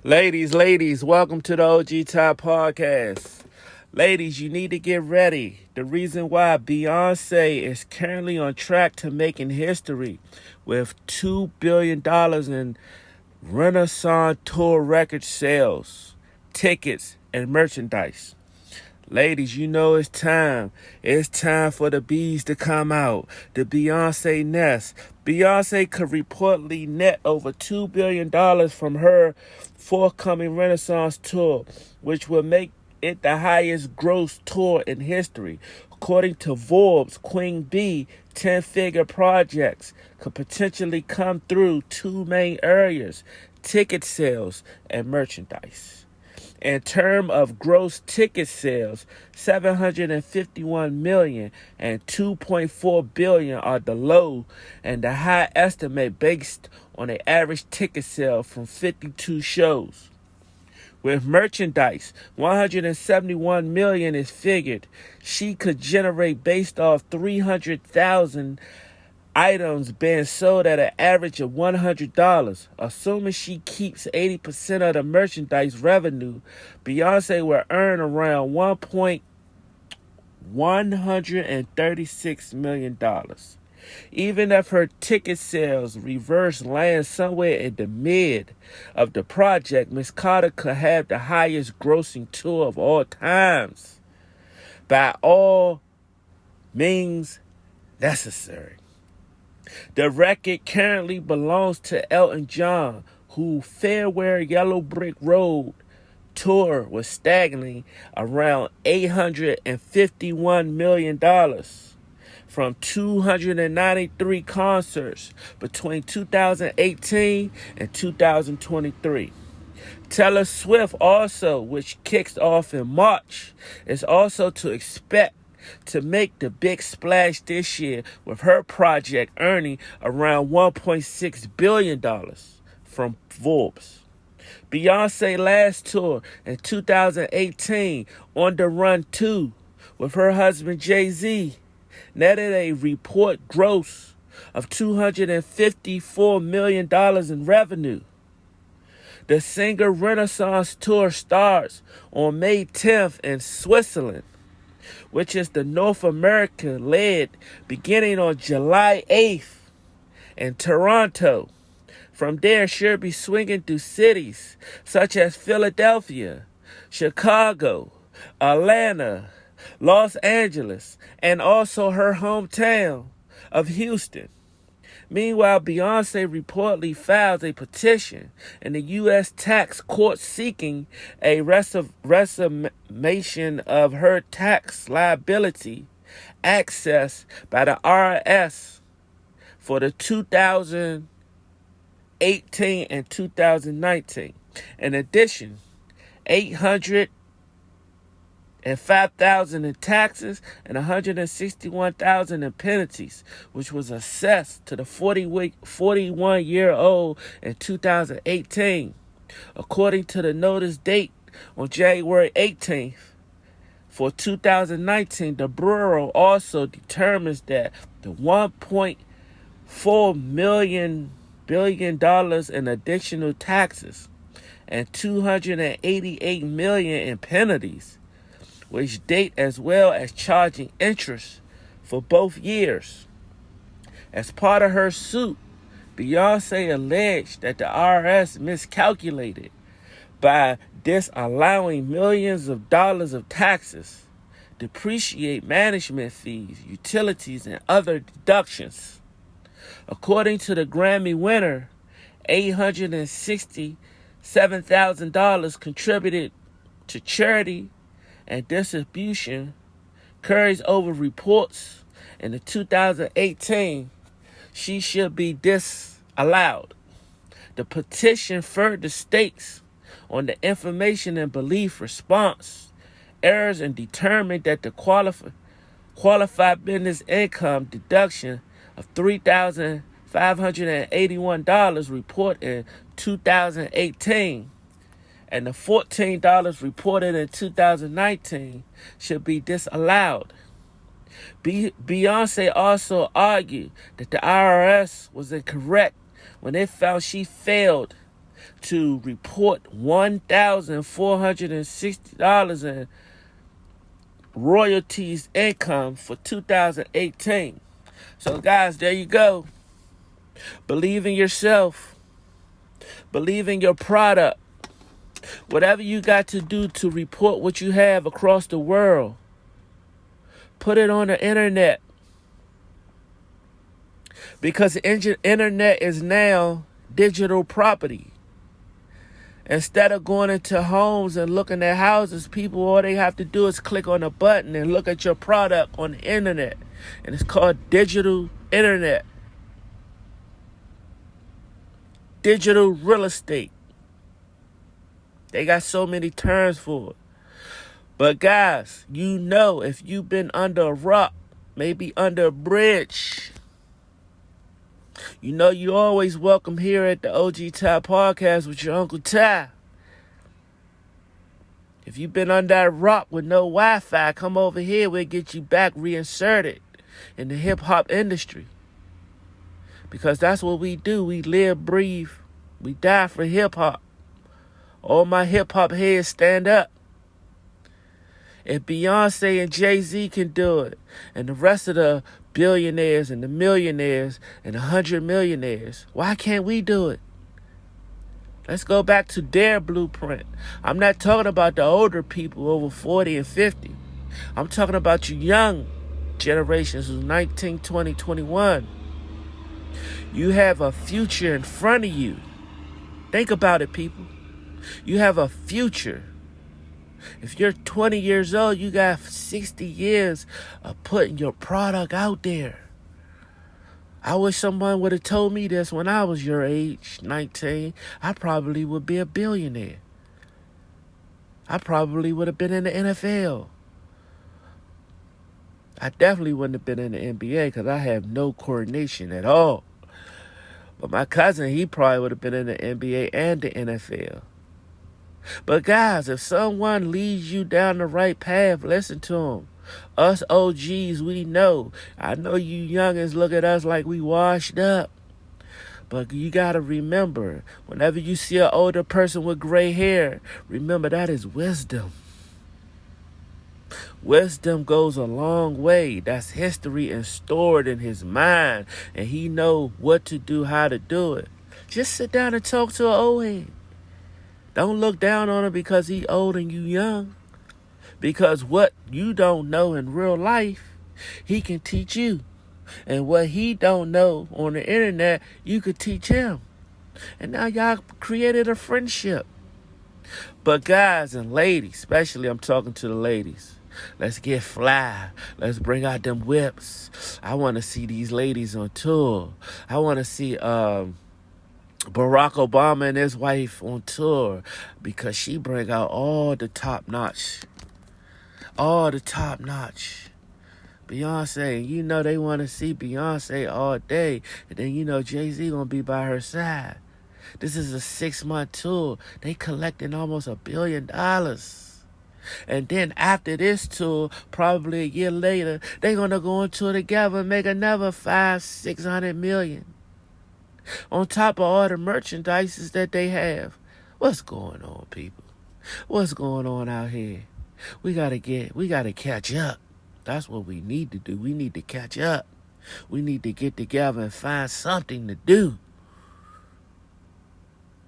Ladies, welcome to the OG Top Podcast. Ladies, you need to get ready. The reason why Beyoncé is currently on track to making history with $2 billion in Renaissance Tour record sales, tickets, and merchandise. Ladies, you know it's time. It's time for the bees to come out. The Beyoncé nest. Beyoncé could reportedly net over $2 billion from her forthcoming Renaissance tour, which will make it the highest gross tour in history. According to Forbes, Queen Bee 10-figure projects could potentially come through two main areas: ticket sales and merchandise. In terms of gross ticket sales, 751 million and 2.4 billion are the low and the high estimate based on an average ticket sale from 52 shows. With merchandise, 171 million is figured she could generate based off 300,000 items being sold at an average of $100. Assuming she keeps 80% of the merchandise revenue, Beyoncé will earn around $136 million. Even if her ticket sales reverse land somewhere in the mid of the project, Miss Carter could have the highest grossing tour of all times by all means necessary. The record currently belongs to Elton John, whose Farewell Yellow Brick Road tour was staggering around $851 million from 293 concerts between 2018 and 2023. Taylor Swift also, which kicks off in March, is also to expect to make the big splash this year, with her project earning around $1.6 billion from Forbes. Beyonce's last tour in 2018, On the Run 2, with her husband Jay-Z, netted a report gross of $254 million in revenue. The singer Renaissance Tour starts on May 10th in Switzerland, which is the North America led beginning on July 8th in Toronto. From there, she'll be swinging through cities such as Philadelphia, Chicago, Atlanta, Los Angeles, and also her hometown of Houston. Meanwhile, Beyoncé reportedly filed a petition in the U.S. tax court seeking a resummation of her tax liability accessed by the IRS for the 2018 and 2019. In addition, $805,000 in taxes and $161,000 in penalties, which was assessed to the 41-year-old in 2018. According to the notice date on January 18th, for 2019, the Bureau also determines that the $1.4 billion in additional taxes and $288 million in penalties, which date as well as charging interest for both years. As part of her suit, Beyoncé alleged that the IRS miscalculated by disallowing millions of dollars of taxes, depreciate management fees, utilities, and other deductions. According to the Grammy winner, $867,000 contributed to charity and distribution carries over reports in the 2018 she should be disallowed. The petition further states on the information and belief response errors and determined that the qualified business income deduction of $3,581 report in 2018 and the $14 reported in 2019 should be disallowed. Beyoncé also argued that the IRS was incorrect when it found she failed to report $1,460 in royalties income for 2018. So guys, there you go. Believe in yourself. Believe in your product. Whatever you got to do to report what you have across the world, put it on the internet. Because the internet is now digital property. Instead of going into homes and looking at houses, people, all they have to do is click on a button and look at your product on the internet. And it's called digital internet. Digital real estate. They got so many terms for it. But guys, you know, if you've been under a rock, maybe under a bridge, you know you always welcome here at the OG Ty Podcast with your Uncle Ty. If you've been under that rock with no Wi-Fi, come over here. We'll get you back reinserted in the hip-hop industry. Because that's what we do. We live, breathe, we die for hip-hop. All my hip-hop heads stand up. If Beyoncé and Jay-Z can do it, and the rest of the billionaires and the millionaires and 100 millionaires, why can't we do it? Let's go back to their blueprint. I'm not talking about the older people over 40 and 50. I'm talking about you young generations who's 19, 20, 21. You have a future in front of you. Think about it, people. You have a future. If you're 20 years old, you got 60 years of putting your product out there. I wish someone would have told me this when I was your age, 19. I probably would be a billionaire. I probably would have been in the NFL. I definitely wouldn't have been in the NBA because I have no coordination at all. But my cousin, he probably would have been in the NBA and the NFL. But guys, if someone leads you down the right path, listen to them. Us OGs, we know. I know you youngins look at us like we washed up. But you got to remember, whenever you see an older person with gray hair, remember that is wisdom. Wisdom goes a long way. That's history and stored in his mind. And he know what to do, how to do it. Just sit down and talk to an old head. Don't look down on him because he old and you young. Because what you don't know in real life, he can teach you. And what he don't know on the internet, you could teach him. And now y'all created a friendship. But guys and ladies, especially I'm talking to the ladies, let's get fly. Let's bring out them whips. I want to see these ladies on tour. I want to see Barack Obama and his wife on tour because she bring out all the top notch. All the top notch. Beyonce, you know they want to see Beyonce all day. And then you know Jay-Z going to be by her side. This is a 6-month tour. They collecting almost $1 billion. And then after this tour, probably a year later, they going to go on tour together and make another $500-600 million. On top of all the merchandises that they have. What's going on, people? What's going on out here? We gotta catch up. That's what we need to do. We need to catch up. We need to get together and find something to do.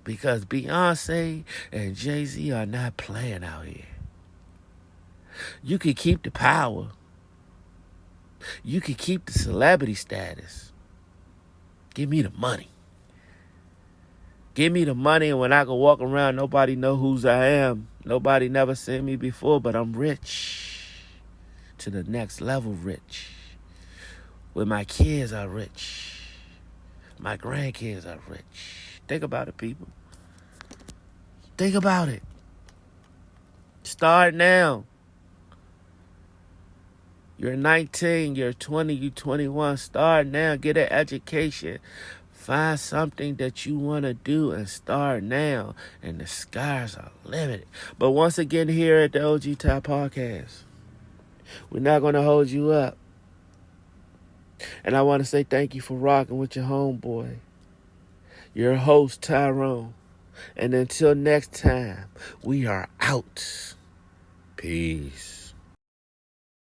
Because Beyonce and Jay-Z are not playing out here. You can keep the power. You can keep the celebrity status. Give me the money. Give me the money, and when I can walk around, nobody know whose I am. Nobody never seen me before, but I'm rich. To the next level rich. Where my kids are rich. My grandkids are rich. Think about it, people. Think about it. Start now. You're 19, you're 20, you're 21. Start now. Get an education. Find something that you want to do and start now. And the skies are limited. But once again, here at the OG Ty Podcast, we're not going to hold you up. And I want to say thank you for rocking with your homeboy, your host, Tyrone. And until next time, we are out. Peace.